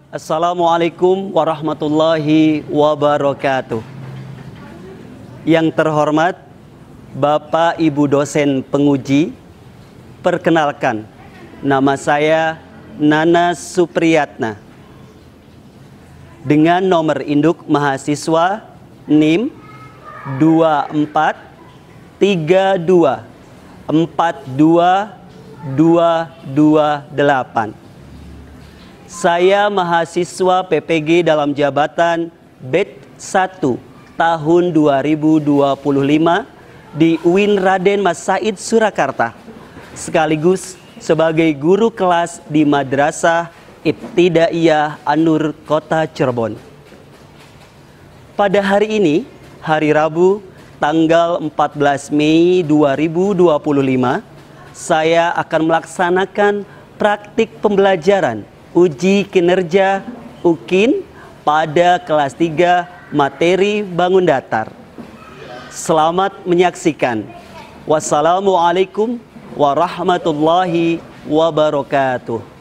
Assalamualaikum warahmatullahi wabarakatuh. Yang terhormat Bapak Ibu dosen penguji, perkenalkan, nama saya Nana Supriyatna. Dengan nomor induk mahasiswa NIM 243242228. Saya mahasiswa PPG dalam jabatan batch 1 tahun 2025 di UIN Raden Mas Said Surakarta, sekaligus sebagai guru kelas di Madrasah Ibtidaiyah An-Nur Kota Cirebon. Pada hari ini, hari Rabu, tanggal 14 Mei 2025, saya akan melaksanakan praktik pembelajaran uji kinerja UKIN pada kelas 3 materi bangun datar. Selamat menyaksikan. Wassalamualaikum warahmatullahi wabarakatuh.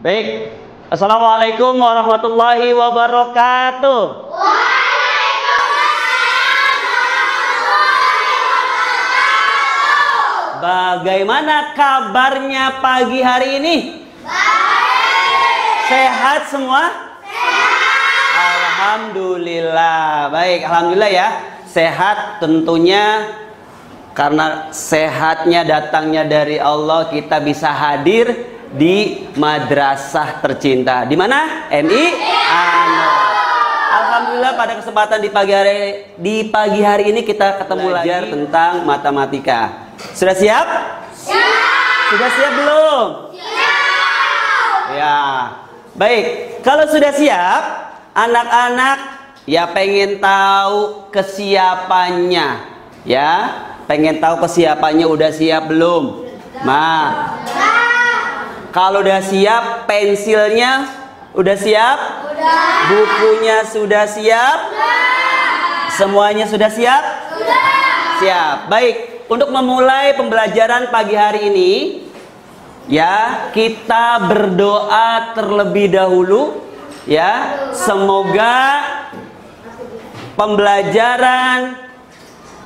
Baik, Assalamualaikum warahmatullahi wabarakatuh. Bagaimana kabarnya pagi hari ini? Baik. Sehat semua? Sehat. Alhamdulillah. Baik, alhamdulillah ya. Sehat tentunya, karena sehatnya datangnya dari Allah, kita bisa hadir di madrasah tercinta. Di mana? MI An-Nur. Alhamdulillah pada kesempatan di pagi hari ini kita ketemu belajar tentang matematika. Sudah siap? Siap. Sudah siap belum? Siap. Ya. Baik, kalau sudah siap, anak-anak ya pengen tahu kesiapannya. Ya, pengen tahu kesiapannya udah siap belum? Kalau udah siap, pensilnya udah siap? Udah. Bukunya sudah siap? Udah. Semuanya sudah siap? Sudah. Siap. Baik, untuk memulai pembelajaran pagi hari ini, ya, kita berdoa terlebih dahulu, ya. Semoga pembelajaran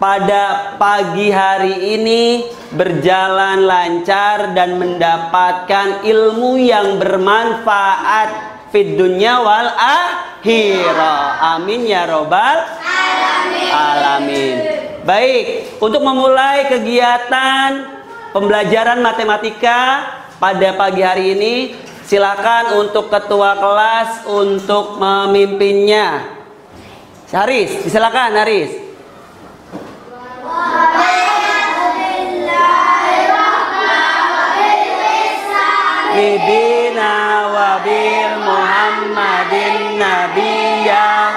pada pagi hari ini berjalan lancar dan mendapatkan ilmu yang bermanfaat fid dunya wal akhirah. Amin ya robbal alamin. Baik, untuk memulai kegiatan pembelajaran matematika pada pagi hari ini. Silakan untuk ketua kelas untuk memimpinnya. Haris, silakan Haris. Bidina wabil Muhammadin nabiyya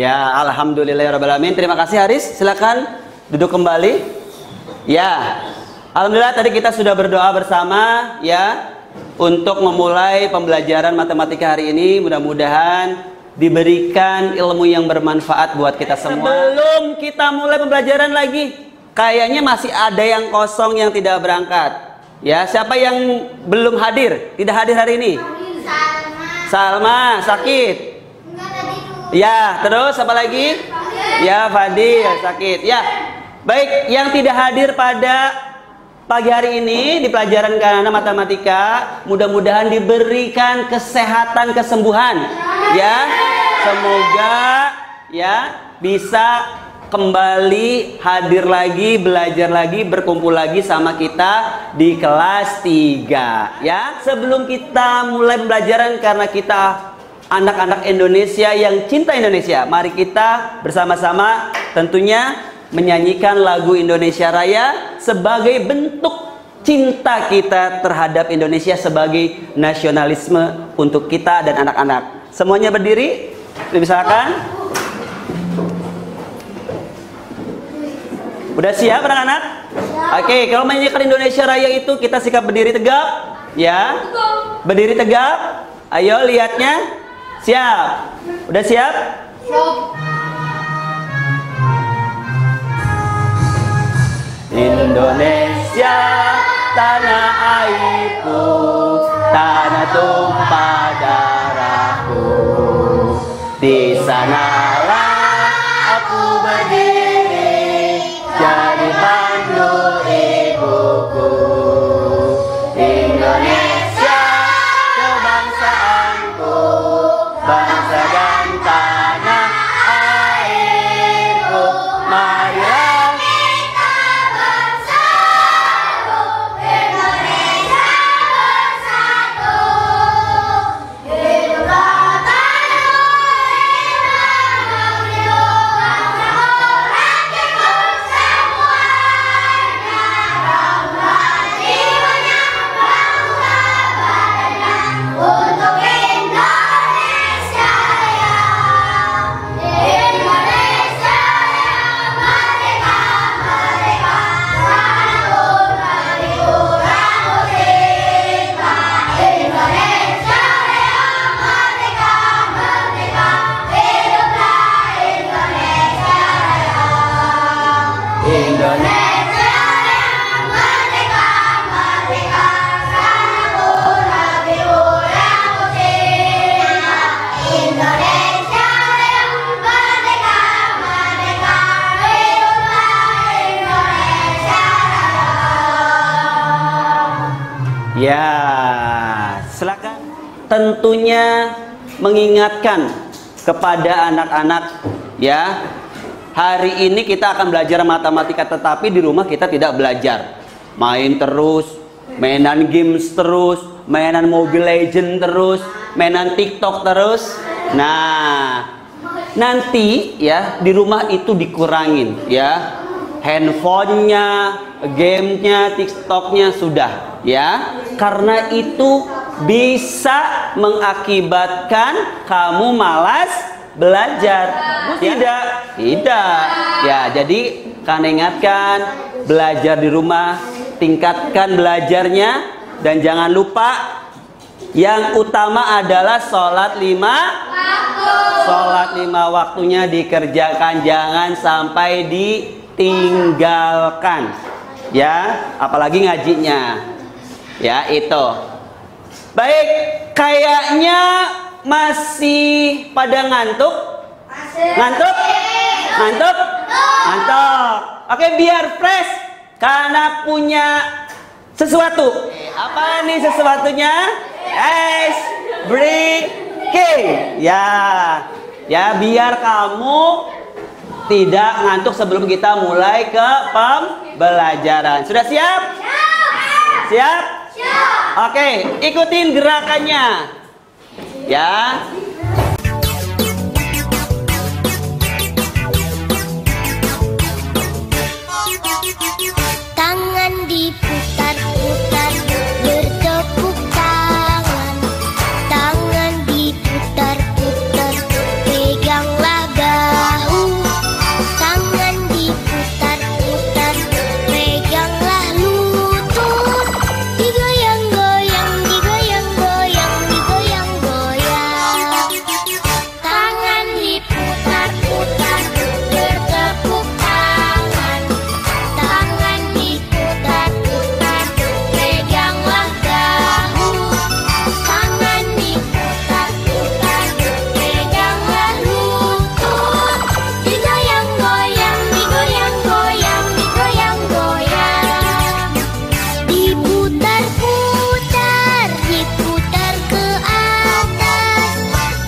ya, alhamdulillahirrahmanirrahim. Terima kasih Haris, silakan duduk kembali. Ya, alhamdulillah tadi kita sudah berdoa bersama ya untuk memulai pembelajaran matematika hari ini. Mudah-mudahan diberikan ilmu yang bermanfaat buat kita semua. Sebelum kita mulai pembelajaran lagi, kayaknya masih ada yang kosong yang tidak berangkat. Ya, siapa yang belum hadir? Tidak hadir hari ini? Salma sakit. Ya, terus apa lagi? Ya, Fadil sakit. Ya, baik. Yang tidak hadir pada pagi hari ini di pelajaran karena matematika, mudah-mudahan diberikan kesehatan, kesembuhan. Ya, semoga ya bisa kembali hadir lagi, belajar lagi, berkumpul lagi sama kita di kelas 3. Ya, sebelum kita mulai pembelajaran karena kita anak-anak Indonesia yang cinta Indonesia, mari kita bersama-sama tentunya menyanyikan lagu Indonesia Raya sebagai bentuk cinta kita terhadap Indonesia, sebagai nasionalisme untuk kita dan anak-anak. Semuanya berdiri, misalkan. Udah siap anak-anak? Oke, kalau menyanyikan Indonesia Raya itu kita sikap berdiri tegap, ya. Berdiri tegap. Ayo lihatnya. Siap? Udah siap? Siap. Indonesia, tanah airku, tanah tumpah darahku. Di sanalah aku berdiri, jadi pandu ibuku. Indonesia, kebangsaanku, bangsa dan tanah airku. Marilah kita bersatu, Indonesia bersatu. Hiduplah tanah air, bangsa orang kita semuanya. Ramah jiwanya, bangga badannya untuk Indonesia Raya. Indonesia Raya, merdeka, merdeka, sanapun beribu rambut cinta. Indonesia Raya, merdeka, merdeka, hiduplah Indonesia Raya. Indonesia Raya, merdeka, merdeka, sanapun beribu rambut cinta. Indonesia Raya, merdeka, merdeka, hiduplah Indonesia Raya. Ya, silakan. Tentunya mengingatkan kepada anak-anak ya. Hari ini kita akan belajar matematika, tetapi di rumah kita tidak belajar. Main terus, mainan games terus, mainan Mobile Legend terus, mainan TikTok terus. Nah, nanti ya di rumah itu dikurangin ya. Handphonenya, gamenya, TikToknya sudah ya. Karena itu bisa mengakibatkan kamu malas belajar. Tidak, tidak. Ya, jadi kan ingatkan belajar di rumah, tingkatkan belajarnya dan jangan lupa yang utama adalah sholat 5 waktu. Sholat 5 waktunya dikerjakan, jangan sampai ditinggalkan. Ya, apalagi ngajinya. Ya, itu. Baik, kayaknya masih pada ngantuk? Ngantuk? Ngantuk? Ngantuk. Oke, biar fresh karena punya sesuatu. Apa nih sesuatunya? Es, beri, Oke, ya. Ya, biar kamu tidak ngantuk sebelum kita mulai ke pembelajaran. Sudah siap? Siap? Oke, ikutin gerakannya. Ya. Tangan diputar-putar, bertepuk tangan. Tangan diputar-putar, peganglah bahu. Tangan diputar-putar, peganglah lutut. Digoyang-goyang, digoyang-goyang, digoyang-goyang. Tangan diputar-putar, bertepuk tangan. Tangan diputar-putar, peganglah bahu. Tangan diputar-putar, peganglah lutut. Digoyang-goyang, digoyang-goyang, digoyang-goyang. Diputar-putar, diputar ke atas.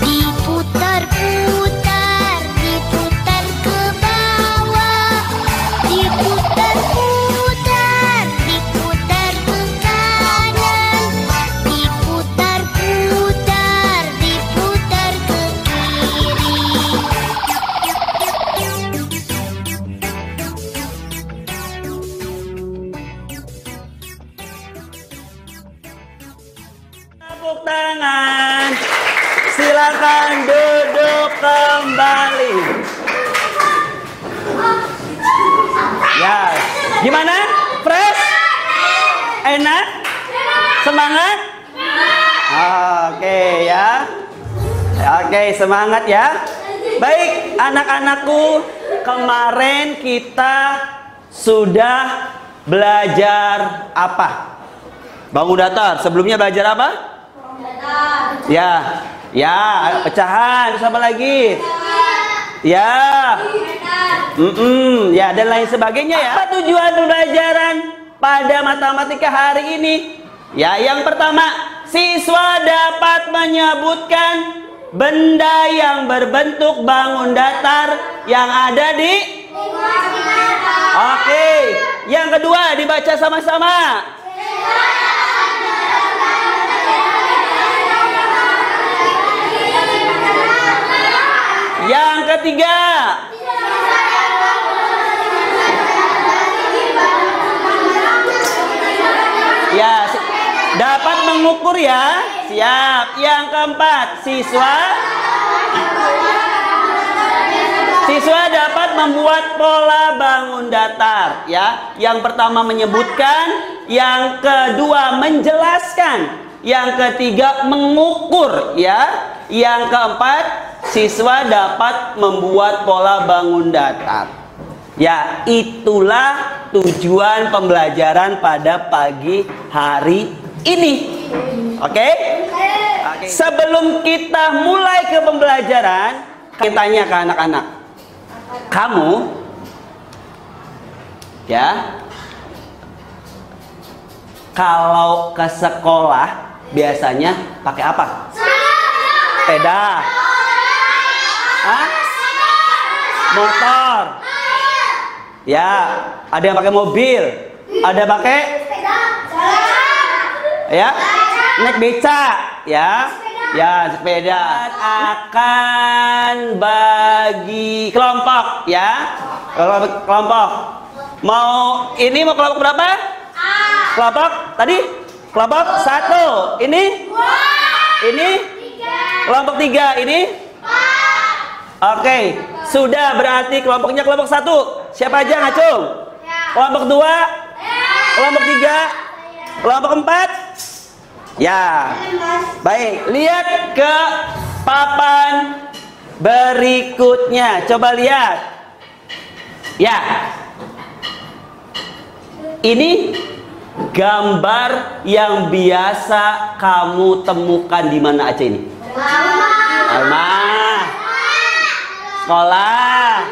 Diputar-putar, diputar ke bawah. Diputar-putar, diputar ke kanan. Diputar-putar, diputar ke kiri. Tepuk tangan. Silakan duduk kembali. Ya, gimana? Fresh? Enak? Semangat? Oke ya. Oke, semangat ya. Baik, anak-anakku, kemarin kita sudah belajar apa? Bangun datar. Sebelumnya belajar apa? Ya, ya, pecahan. Terus apa lagi? Ya, ya, dan lain sebagainya ya. Apa tujuan pembelajaran pada matematika hari ini? Ya, yang pertama, siswa dapat menyebutkan benda yang berbentuk bangun datar yang ada di. Oke, yang kedua dibaca sama-sama. Yang ketiga, ya, dapat mengukur ya. Siap. Yang keempat, siswa dapat membuat pola bangun datar ya. Yang pertama menyebutkan, yang kedua menjelaskan, yang ketiga mengukur ya. Yang keempat, siswa dapat membuat pola bangun datar. Ya, itulah tujuan pembelajaran pada pagi hari ini. Oke? Sebelum kita mulai ke pembelajaran, kita tanya ke anak-anak. Kamu ya, kalau ke sekolah biasanya pakai apa? Sepeda. Hah? Motor. Ya, ada yang pakai mobil, ada pakai ya, naik beca, ya, ya sepeda. Akan bagi kelompok, ya, kelompok. Mau ini mau kelompok berapa? Kelompok tadi kelompok 1. Ini kelompok 3. Ini. Oke, sudah berarti kelompoknya kelompok 1. Siapa aja ngacung? Kelompok 2, kelompok 3, kelompok 4. Ya, baik. Lihat ke papan berikutnya. Coba lihat. Ya, ini gambar yang biasa kamu temukan di mana aja ini? Rumah, sekolah,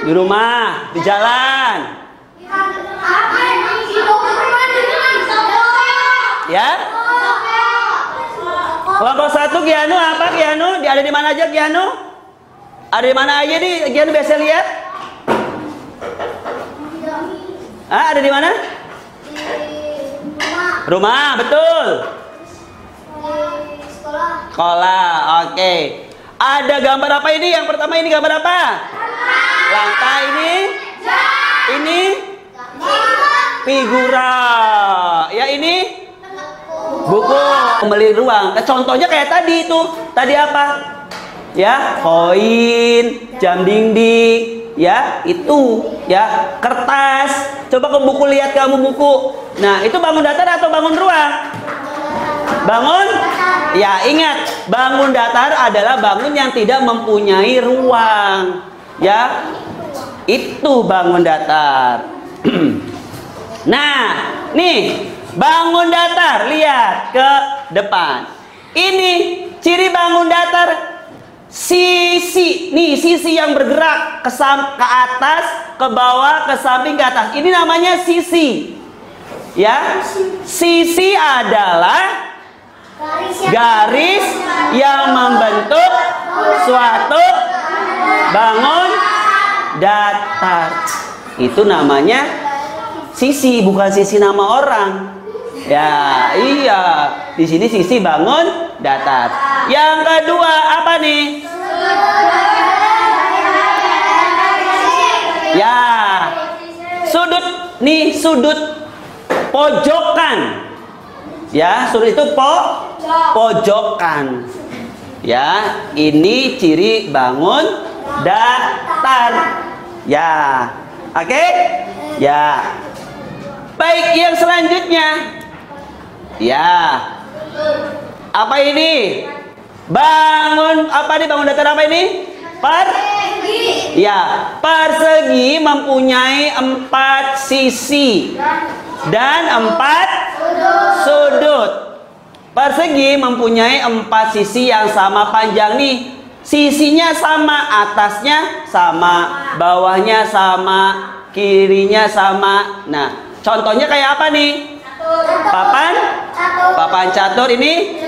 di rumah, di jalan. Ya? Kelompok 1 Gianu apa Gianu? Dia ada di mana aja Gianu? Ada di mana aja nih Gianu biasa lihat? Ah, ada di mana? Rumah, betul. Sekolah, oke. Ada gambar apa ini? Yang pertama ini gambar apa? Lantai ini? Ini? Figura. Ya ini? Buku. Membeli ruang. Contohnya kayak tadi itu. Tadi apa? Ya, koin, jam dinding, ya, itu, ya, kertas. Coba ke buku, lihat kamu buku. Nah, itu bangun datar atau bangun ruang? Bangun? Ya, ingat, bangun datar adalah bangun yang tidak mempunyai ruang. Ya, itu bangun datar. Nah, nih, bangun datar, lihat ke depan. Ini ciri bangun datar. Sisi, nih sisi yang bergerak ke atas, ke bawah, ke samping, ke atas. Ini namanya sisi. Ya, sisi adalah garis yang membentuk suatu bangun datar. Itu namanya sisi, bukan sisi nama orang. Ya, iya. Di sini sisi bangun datar. Yang kedua apa nih? Ya, sudut nih, sudut pojokan. Ya, sudut itu pojokan. Ya, ini ciri bangun datar. Ya, oke? Ya. Baik, yang selanjutnya. Ya. Apa ini? Bangun apa nih, bangun datar apa ini? Persegi. Ya, persegi mempunyai 4 sisi dan 4 sudut. Persegi mempunyai 4 sisi yang sama panjang nih. Sisinya sama, atasnya sama, bawahnya sama, kirinya sama. Nah, contohnya kayak apa nih? Papan catur, ini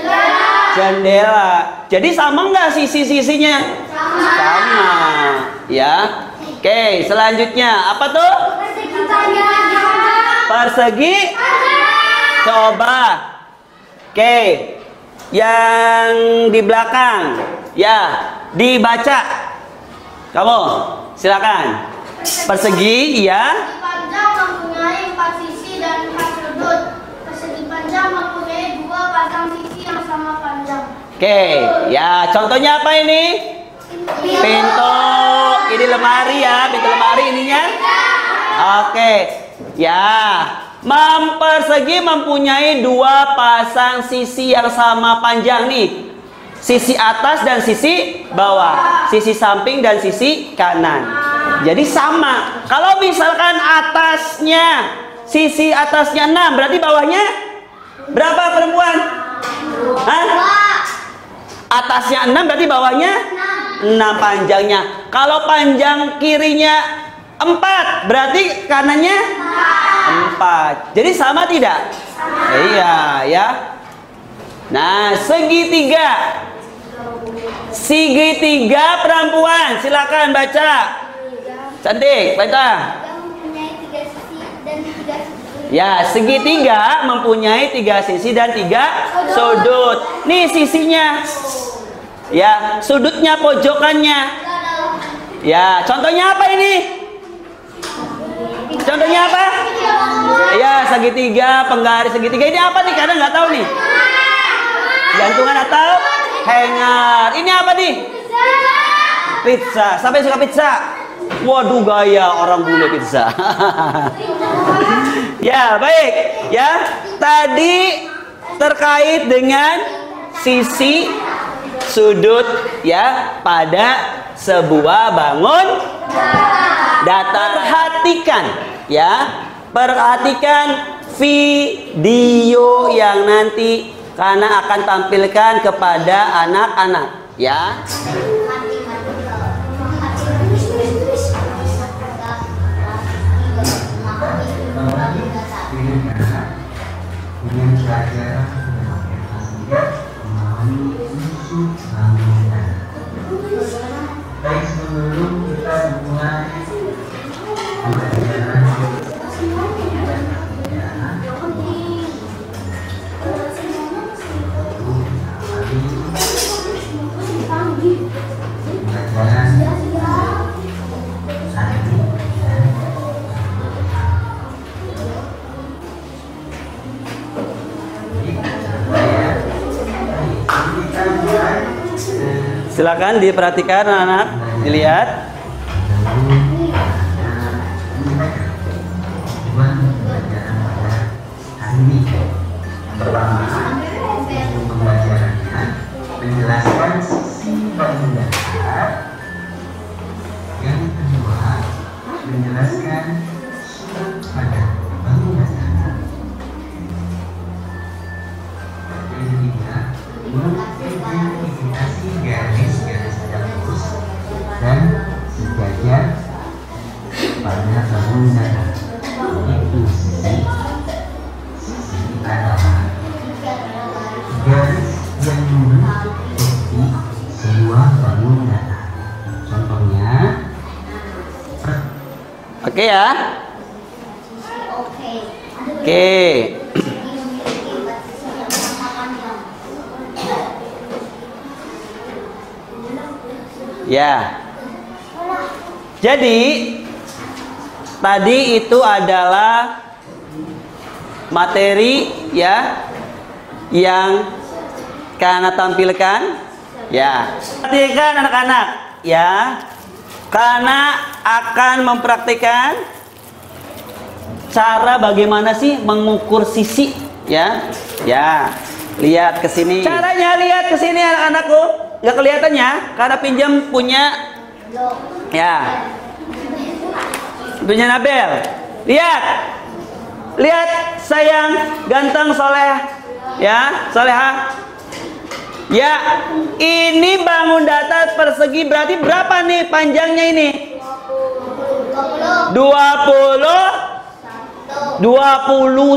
jendela. Jadi sama nggak sisi-sisinya? Sama. Ya. Oke, selanjutnya apa tuh? Persegi. Coba. Oke. Yang di belakang. Ya, dibaca. Kamu, silakan. Persegi, ya. Panjang mempunyai 4 sisi dan 4 sudut. Persegi panjang mempunyai 2 pasang sisi yang sama panjang. Oke, ya contohnya apa ini? Pintu. Ini lemari ya, pintu lemari ininya. Oke, ya. Persegi mempunyai 2 pasang sisi yang sama panjang nih. Sisi atas dan sisi bawah, sisi samping dan sisi kanan. Jadi sama. Kalau misalkan atasnya, sisi atasnya 6, berarti bawahnya berapa perempuan? Hah? Atasnya 6 berarti bawahnya 6 panjangnya. Kalau panjang kirinya 4, berarti kanannya 4. Jadi sama tidak? Iya, ya. Nah, segitiga. Segitiga perempuan, silakan baca. Cantik, baca. Mempunyai 3 sisi dan 3 sudut. Ya, segitiga mempunyai 3 sisi dan 3 sudut. Nih sisinya. Ya, sudutnya, pojokannya. Ya, contohnya apa ini? Contohnya apa? Ya, segitiga, penggaris segitiga. Ini apa nih? Kadang nggak tahu nih. Gantungan atau hanger. Ini apa nih? Pizza. Siapa yang suka pizza? Waduh, gaya orang bule pizza. Ya, baik. Ya, tadi terkait dengan sisi sudut ya pada sebuah bangun datar. Perhatikan ya, perhatikan video yang nanti karena akan tampilkan kepada anak-anak ya. Ini pelajaran untuk bangunan. Baik, sebelum kita mulai pembelajaran silakan diperhatikan anak-anak, dilihat. Pertama, pembelajarannya menjelaskan sisi bangunan. Yang kedua, menjelaskan sudut pada bangunan. Yang ketiga, mengidentifikasi garis-garis yang lurus dan sejajar pada bangunan. Itu sisi adalah garis yang membentuk seperti sebuah bangunan. Contohnya, Oke ya. Oke. Ya. Jadi tadi itu adalah materi ya yang Kana tampilkan ya. Perhatikan anak-anak ya. Kana akan mempraktikkan cara bagaimana sih mengukur sisi ya. Ya. Lihat ke sini. Caranya lihat ke sini anak-anakku. Nggak kelihatannya karena pinjam punya ya. Punya Nabel. Lihat. Lihat sayang, ganteng, soleh. Ya, soleha. Ya, ini bangun datar persegi berarti berapa nih panjangnya ini? 20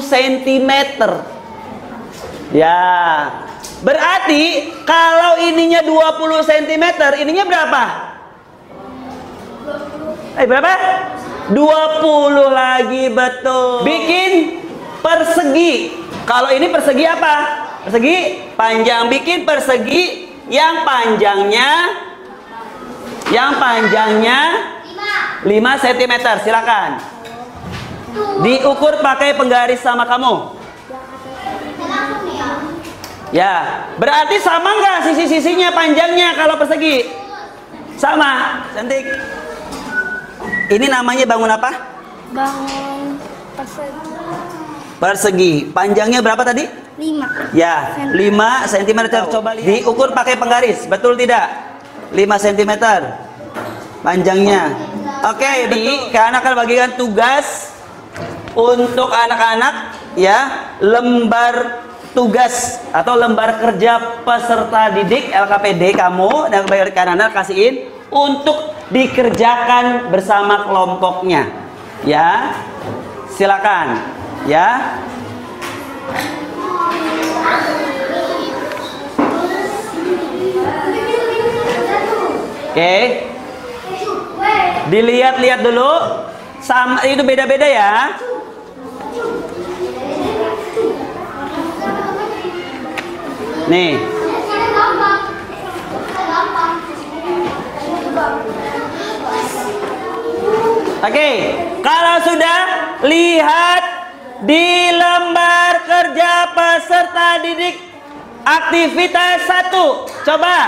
cm. Ya. Berarti kalau ininya 20 cm, ininya berapa? Berapa? 20 lagi, betul. Bikin persegi. Kalau ini persegi apa? Persegi panjang. Bikin persegi yang panjangnya 5 cm. Silakan. Diukur pakai penggaris sama kamu. Ya, berarti sama nggak sisi-sisinya panjangnya kalau persegi? Sama, cantik. Ini namanya bangun apa? Bangun persegi. Persegi. Panjangnya berapa tadi? 5. Ya, 5 cm. Coba lihat. Diukur pakai penggaris, betul tidak? 5 cm panjangnya. Oke, Kana akan bagikan tugas untuk anak-anak ya, lembar tugas atau lembar kerja peserta didik LKPD kamu dan Kana kasihin untuk dikerjakan bersama kelompoknya. Ya. Silakan. Ya. Oke. Dilihat-lihat dulu. Sama itu beda-beda ya. Nih. Oke, kalau sudah lihat di lembar kerja peserta didik aktivitas 1, coba.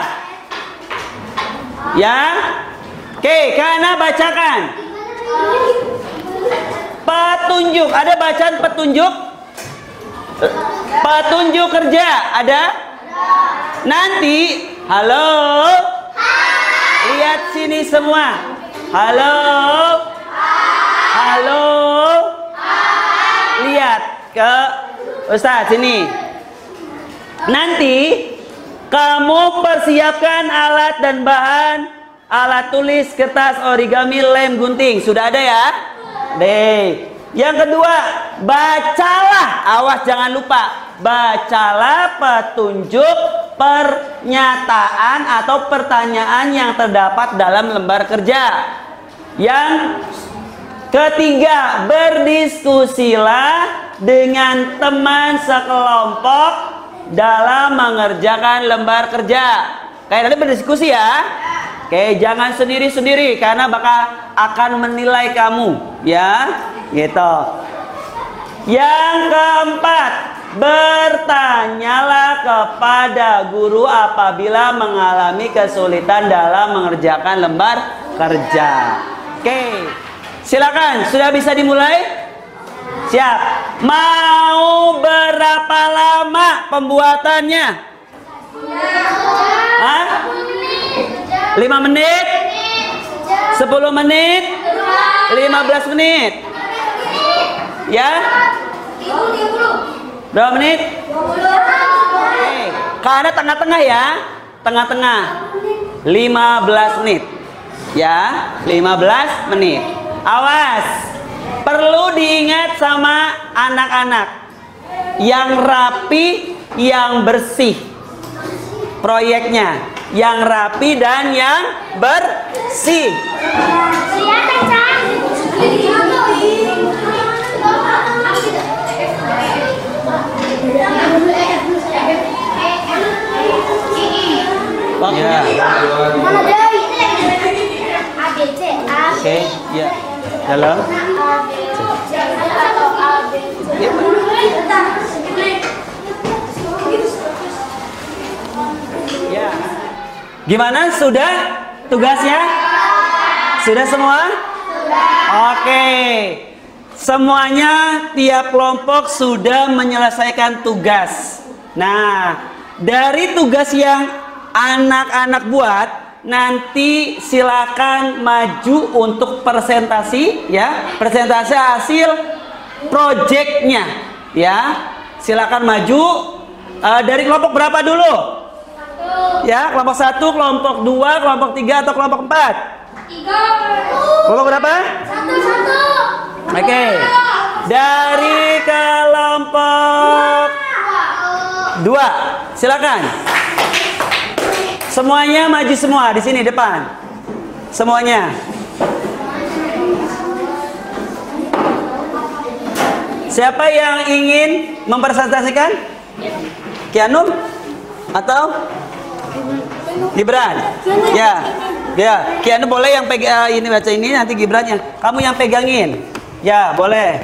Ya. Oke, Kana bacakan. Petunjuk, ada bacaan petunjuk? Petunjuk kerja, ada? Nanti, halo. Lihat sini semua. Halo. Halo. Lihat ke Ustaz sini. Nanti kamu persiapkan alat dan bahan, alat tulis, kertas, origami, lem, gunting. Sudah ada ya? Deh. Yang kedua, bacalah. Awas jangan lupa. Bacalah petunjuk pernyataan atau pertanyaan yang terdapat dalam lembar kerja. Yang ketiga, berdiskusilah dengan teman sekelompok dalam mengerjakan lembar kerja. Kayak tadi berdiskusi ya. Oke, jangan sendiri-sendiri karena bakal akan menilai kamu, ya. Gitu. Yang keempat, bertanyalah kepada guru apabila mengalami kesulitan dalam mengerjakan lembar kerja. Oke. Silakan, sudah bisa dimulai? Siap. Mau berapa lama pembuatannya? Hah? 5 menit? 10 menit? 15 menit? Ya? Berapa menit? Oke. Karena tengah-tengah ya. Tengah-tengah. 15 menit. Ya, 15 menit. Awas. Perlu diingat sama anak-anak. Yang rapi, yang bersih. Proyeknya. Yang rapi dan yang bersih. Waktunya. Oke, ya. Dalam. Ya. Gimana? Sudah tugasnya? Sudah semua? Oke. Semuanya tiap kelompok sudah menyelesaikan tugas. Nah, dari tugas yang anak-anak buat, nanti silakan maju untuk presentasi ya. Presentasi hasil proyeknya ya. Silakan maju. Dari kelompok berapa dulu? Ya, kelompok 1, kelompok 2, kelompok 3 atau kelompok 4? 3. Kelompok berapa? 1. Oke. Dari kelompok 2, silakan. Semuanya maju semua di sini depan. Semuanya. Siapa yang ingin mempresentasikan? Kianum atau Gibran? Ya. Ya, Kianum boleh yang pegang ini, baca ini, nanti Gibrannya. Kamu yang pegangin. Ya, boleh.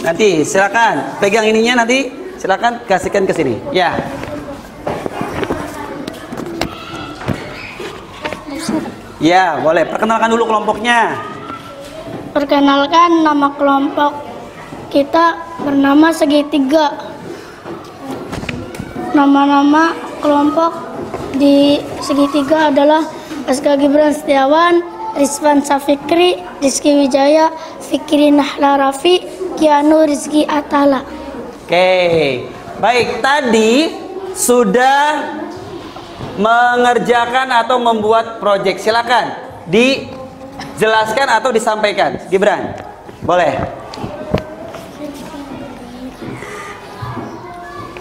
Nanti silakan pegang ininya, nanti silakan kasihkan ke sini. Ya. Ya, boleh. Perkenalkan dulu kelompoknya. Perkenalkan, nama kelompok kita bernama Segitiga. Nama-nama kelompok di Segitiga adalah Aska Gibran Setiawan, Rizwan Safikri, Rizky Wijaya, Fikri Nahla Rafi, Kianu Rizky Atala. Oke. Baik, tadi sudah mengerjakan atau membuat proyek. Silakan dijelaskan atau disampaikan. Gibran, boleh.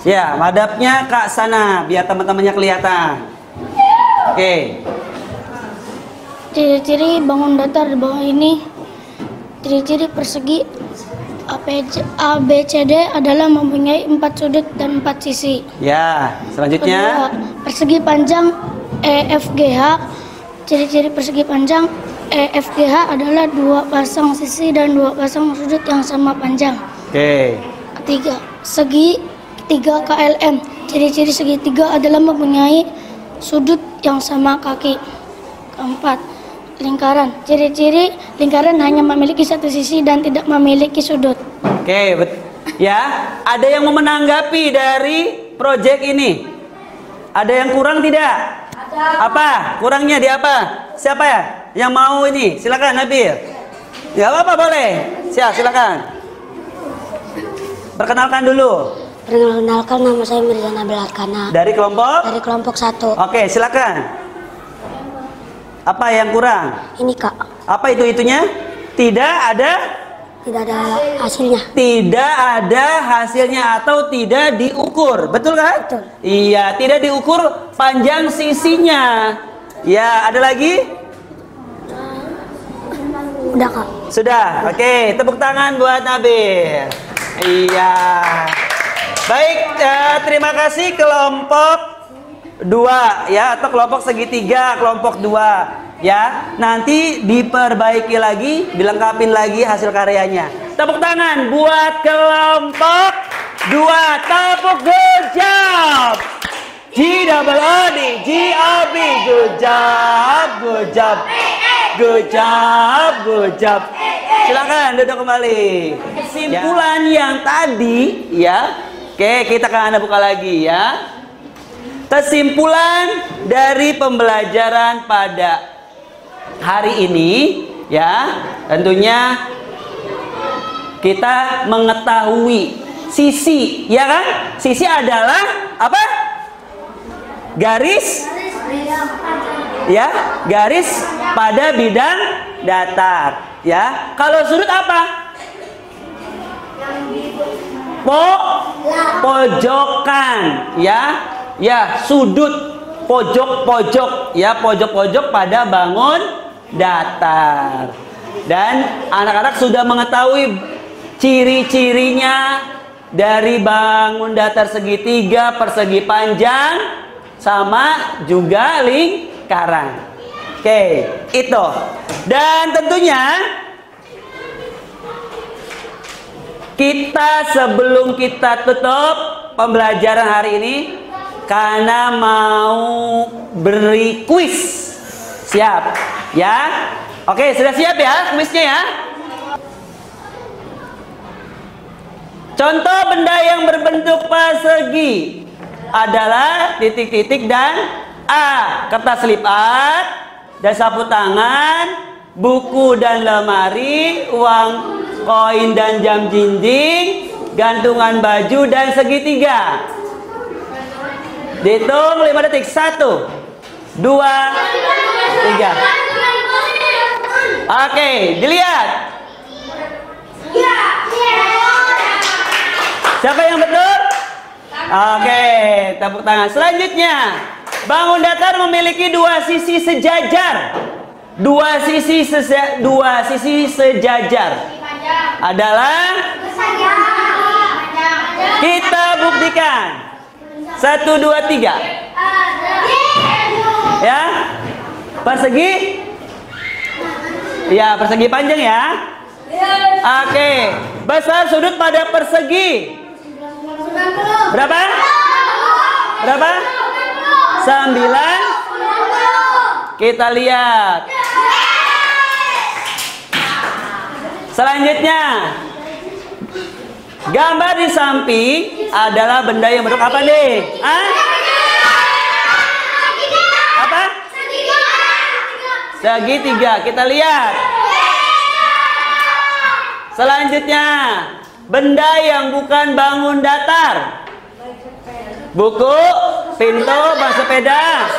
Ya, madhabnya Kak sana biar teman-temannya kelihatan. Oke. Ciri-ciri bangun datar di bawah ini. Ciri-ciri persegi ABCD adalah mempunyai 4 sudut dan 4 sisi. Ya, selanjutnya. Kedua, persegi panjang EFGH. Ciri-ciri persegi panjang EFGH adalah 2 pasang sisi dan 2 pasang sudut yang sama panjang. Oke. Ketiga, segi 3 KLM. Ciri-ciri segitiga adalah mempunyai sudut yang sama kaki. Keempat, lingkaran. Ciri-ciri lingkaran hanya memiliki 1 sisi dan tidak memiliki sudut. Oke, ya. Ada yang mau menanggapi dari proyek ini? Ada yang kurang tidak? Ada. Apa? Kurangnya di apa? Siapa ya? Yang mau ini? Silakan Nabil. Ya, apa boleh? Siap, silakan. Perkenalkan dulu. Perkenalkan, nama saya Mirza Nabil Arkana. Dari kelompok? Dari kelompok 1. Oke, silakan. Apa yang kurang? Ini Kak. Apa itu-itunya? Tidak ada Tidak ada hasilnya. Tidak ada hasilnya atau tidak diukur, betul kan? Betul. Iya, tidak diukur panjang sisinya. Ya, ada lagi? Udah Kak. Sudah, oke, tepuk tangan buat Nabil. Iya. Baik, terima kasih kelompok 2 ya, atau kelompok segitiga, kelompok 2 ya. Nanti diperbaiki lagi, dilengkapin lagi hasil karyanya. Tepuk tangan buat kelompok 2. Tepuk, good job. G double O D G O B, good job, good job. Good job, good job. Silakan duduk kembali. Kesimpulan yang tadi ya. Oke, kita akan buka lagi ya. Kesimpulan dari pembelajaran pada hari ini ya, tentunya kita mengetahui sisi, ya kan? Sisi adalah apa? Garis ya, garis pada bidang datar ya. Kalau sudut apa? Pojokan ya. Ya, sudut pojok-pojok ya, pojok-pojok pada bangun datar. Dan anak-anak sudah mengetahui ciri-cirinya dari bangun datar segitiga, persegi panjang, sama juga lingkaran. Oke, itu. Dan tentunya kita sebelum kita tutup pembelajaran hari ini, karena mau beri kuis. Siap ya? Oke, sudah siap ya kuisnya ya? Contoh benda yang berbentuk persegi adalah titik-titik dan A. Kertas lipat dan sapu tangan, buku dan lemari, uang koin dan jam dinding, gantungan baju dan segitiga. Dihitung 5 detik. 1, 2, 3. Oke, dilihat. Siapa yang betul? Oke, tepuk tangan. Selanjutnya, bangun datar memiliki dua sisi sejajar. Dua sisi sejajar adalah, kita buktikan. 1, 2, 3. Ya, persegi. Ya, persegi panjang ya. Oke, besar sudut pada persegi. Berapa? Berapa? 9. Kita lihat. Selanjutnya, gambar di samping adalah benda yang bentuk apa nih? Apa? Segitiga. Kita lihat. Selanjutnya, benda yang bukan bangun datar. Buku, pintu, ban sepeda.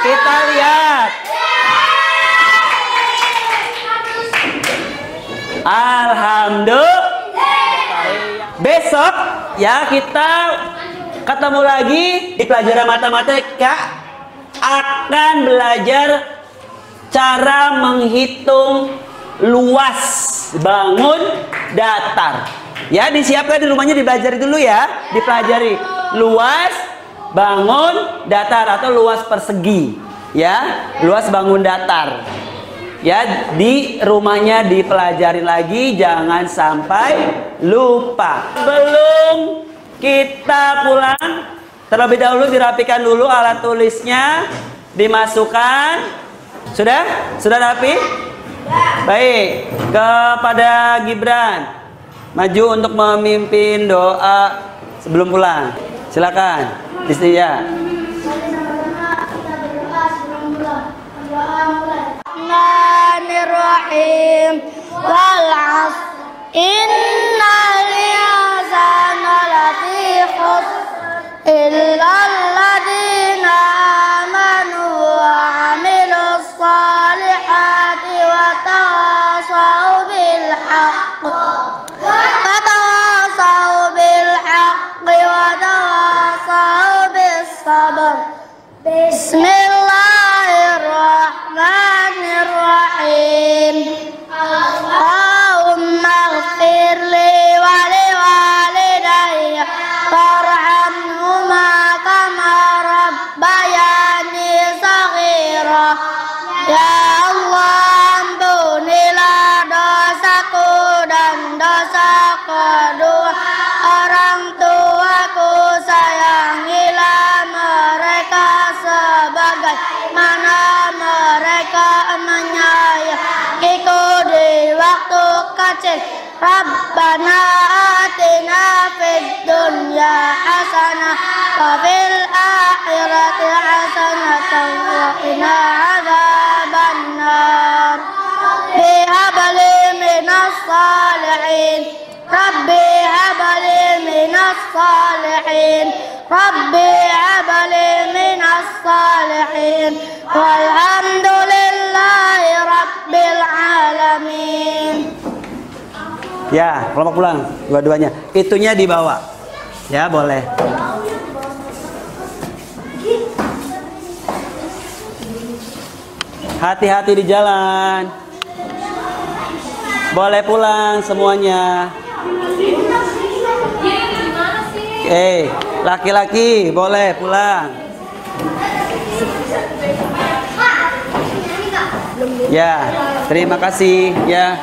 Kita lihat. Alhamdulillah. Besok ya kita ketemu lagi di pelajaran matematika, akan belajar cara menghitung luas bangun datar. Ya, disiapkan di rumahnya, dipelajari dulu ya, dipelajari luas bangun datar atau luas persegi. Ya, luas bangun datar. Ya, di rumahnya dipelajari lagi, jangan sampai lupa. Sebelum kita pulang, terlebih dahulu dirapikan dulu alat tulisnya, dimasukkan. Sudah? Sudah rapi? Baik, kepada Gibran, maju untuk memimpin doa sebelum pulang. Silakan. Istiya. Bismillahirrahmanirrahim. Wal 'ashr innal insana lafi khusr illa alladzina amanu wa 'amilus salihati wa بالحق وتواصوا بالحق وتواصوا بالصبر بسم الله الرحمن الرحيم اللهم اغفر لي ولوالدي وارحمهما كما ربياني صغيرا ya Allah ampunilah dosaku dan dosa kedua orang tuaku, sayangilah mereka sebagaimana mereka menyayangiku di waktu kecil. Rabbana atina fid dunya hasanah wa fil akhirati hasanah wa qina adzabannar. Bihabli minas salihin Rabbi habli minas salihin Rabbi habli minas salihin walhamdulillahi rabbil alamin. Ya, kelompok pulang dua-duanya. Itunya dibawa. Ya, boleh. Hati-hati di jalan. Boleh pulang semuanya. Laki-laki boleh pulang. Ya, terima kasih ya.